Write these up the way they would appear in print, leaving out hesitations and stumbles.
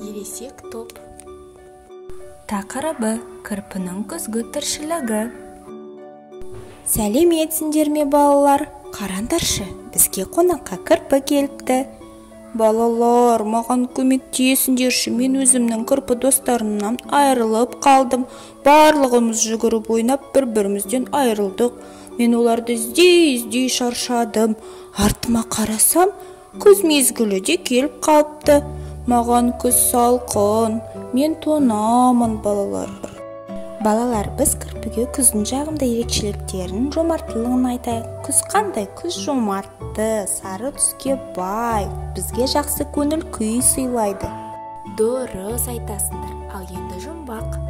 ересек топ. Тақырыбы: кірпінің күзгі тіршілігі. Сәлеметсіңдер ме балалар? Қараңдаршы, бізге қонаққа кірпі келіпті. Балалар, маған көмектесіңдерші, мен өзімнің кірпі достарымнан айырылып қалдым. Барлығымыз жүгіріп ойнап бір-бірімізден айырылдық. Мен оларды іздей шаршадым. Артыма қарасам, күз мезгілі де келіп қалыпты. Маған күз салқын, мен тонамын балалар. Балалар, біз кірпіге күздің жағымды ерекшеліктерін, жомарттылығын айтайық. Күз қандай? Күз жомартты, сары түске бай, бізге жақсы көңіл күй сыйлайды. Дұрыс айтасыңдар, ал енді жұмбақ.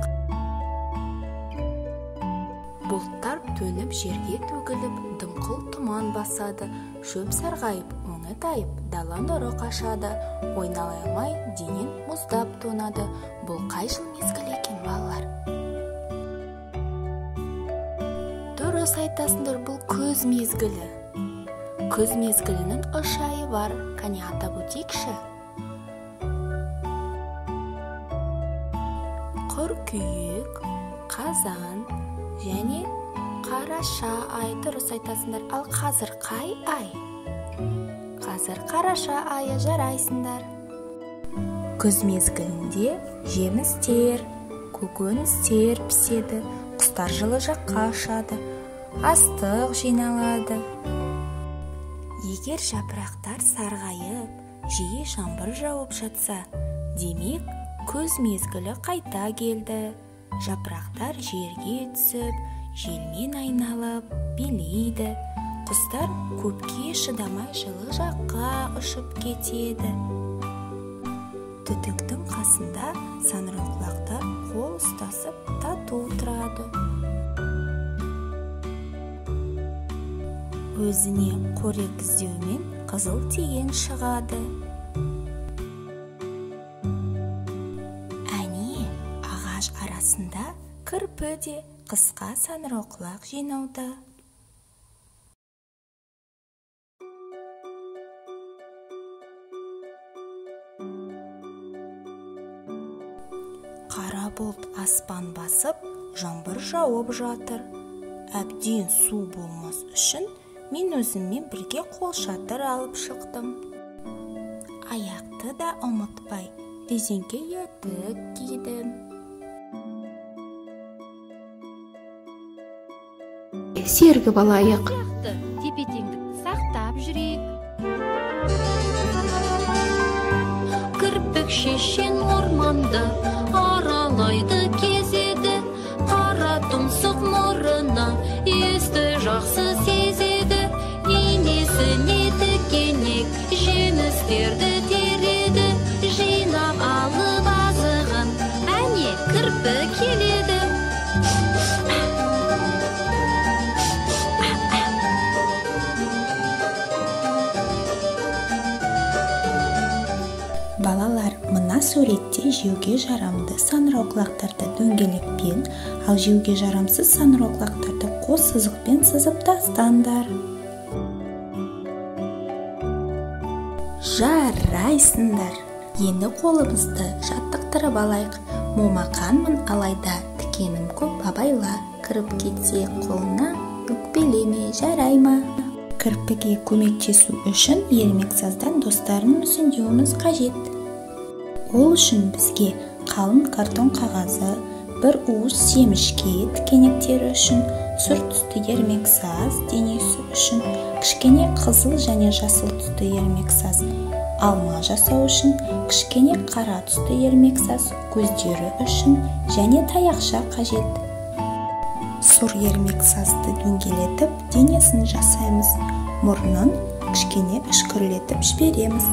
Бұлттар төніп, жерге төгіліп, дымқыл тұман басады. Шөп сарғайып, өңі тайып, дала нұры қашады. Ойналай алмай, денен мұздап тонады. Бұл қай жыл мезгіл екен балалар? Дұрыс айтасыңдар, бұл күз мезгілі. Күз мезгілінің 3 айы бар. Кәне атап өтейікші. Қыркүйек, қазан және қараша ай. Дұрыс айтасыңдар. Ал қазір қай ай? Қазір қараша айы, жарайсыңдар. Күз мезгілінде жемістер, көкөністер піседі, құстар жылы жаққа ұшады, астық жиналады. Егер жапырақтар сарғайып, жиі жаңбыр жауып жатса, демек күз мезгілі қайта келді. Жапырақтар жерге түсіп, желмен айналып, билейді. Құстар көпке шыдамай жылы жаққа ұшып кетеді. Түтіктің қасында саңырауқұлақтар қол ұстасып тату тұрады. Өзіне қорек іздеумен қызыл тиген шығады. Әне, ағаш арасында кірпі де қысқа саңырауқұлақ жинауда. Қара бұлт аспан басып, жаңбыр жауып жатыр. Әбден су болмас үшін мен өзіммен бірге қолшатыр алып шықтым. Аяқты да ұмытпай, резеңке етік кидім. Сергі балайық. Тепе-теңдікті сақтап жүрек. Кірпік шешен орманды аралайды, кезеді. Қара тұмсық мұрына есті жақсы сезеді. Енесіне тікенек жемістерді тереді. Жинап алып азығын, әне кірпі келеді. Балалар, мына суретте жеуге жарамды саңырауқұлақтарды дөңгелекпен, ал жеуге жарамсыз саңырауқұлақтарды қос сызықпен сызып тастаңдар. Жарайсыңдар. Енді қолымызды жаттықтырып алайық. Момақанмын алайда, тікенім көп, абайла. Кіріп кетсе қолына өкпелеме, жарай ма? Кірпіге көмектесу үшін ермексаздан достарын мүсіндеуіміз қажет. Ол үшін бізге қалың картон қағазы, бір уыс семішке, тікенектері үшін сұр түсті ермексаз, денесі үшін кішкене қызыл және жасыл түсті ермексаз, алма жасау үшін кішкене қара түсті ермексаз, көздері үшін және таяқша қажет. Сұр ермексазды дөңгелетіп, денесін жасаймыз. Мұрнын кішкене үшкірлетіп жібереміз.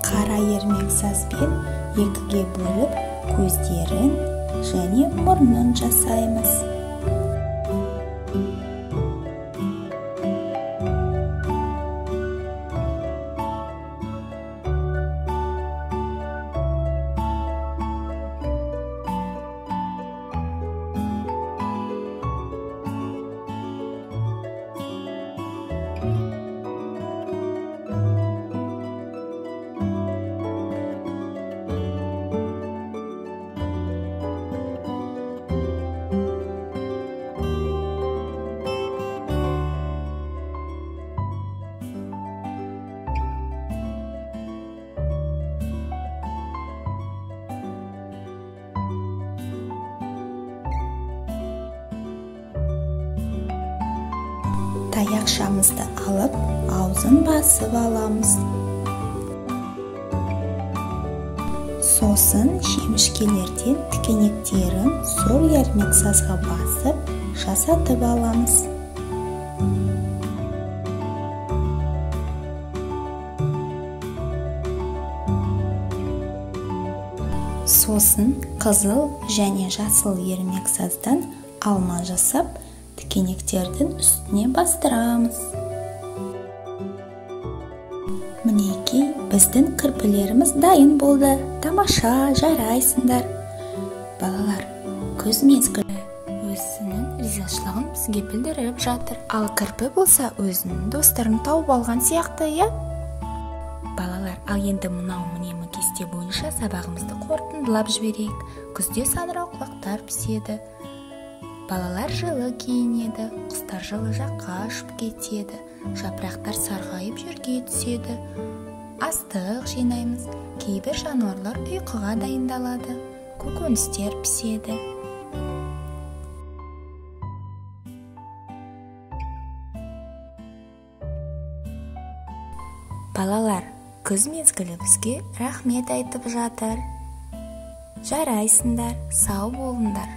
Қара ермексазбен екіге бөліп, көздерін және мұрнын жасаймыз. Таяқшамызды алып, аузын басып аламыз. Сосын шемішкелерден тікенектерін сол ермек сазға басып, жасатып аламыз. Сосын қызыл және жасыл ермек саздан алма жасап, тікенектердің үстіне бастырамыз. Мінекей, біздің кірпілеріміз дайын болды. Тамаша, жарайсыңдар. Балалар, күз мезгілі өзінің ризашылығын бізге білдіріп жатыр. Ал кірпі болса, өзінің достарын тауып алған сияқты, иә? Балалар, ал енді мынау мінемі кесте бойынша сабағымызды қорытындылап жіберейік. Күзде саңырауқұлақтар піседі. Балалар жылы киінеді, құстар жылы жаққа ұшып кетеді, жапырақтар сарғайып жерге түседі. Астық жинаймыз, кейбір жануарлар ұйқыға дайындалады, көкөністер піседі. Балалар, күз мезгілі бізге рахмет айтып жатыр. Жарайсыңдар, сау болыңдар.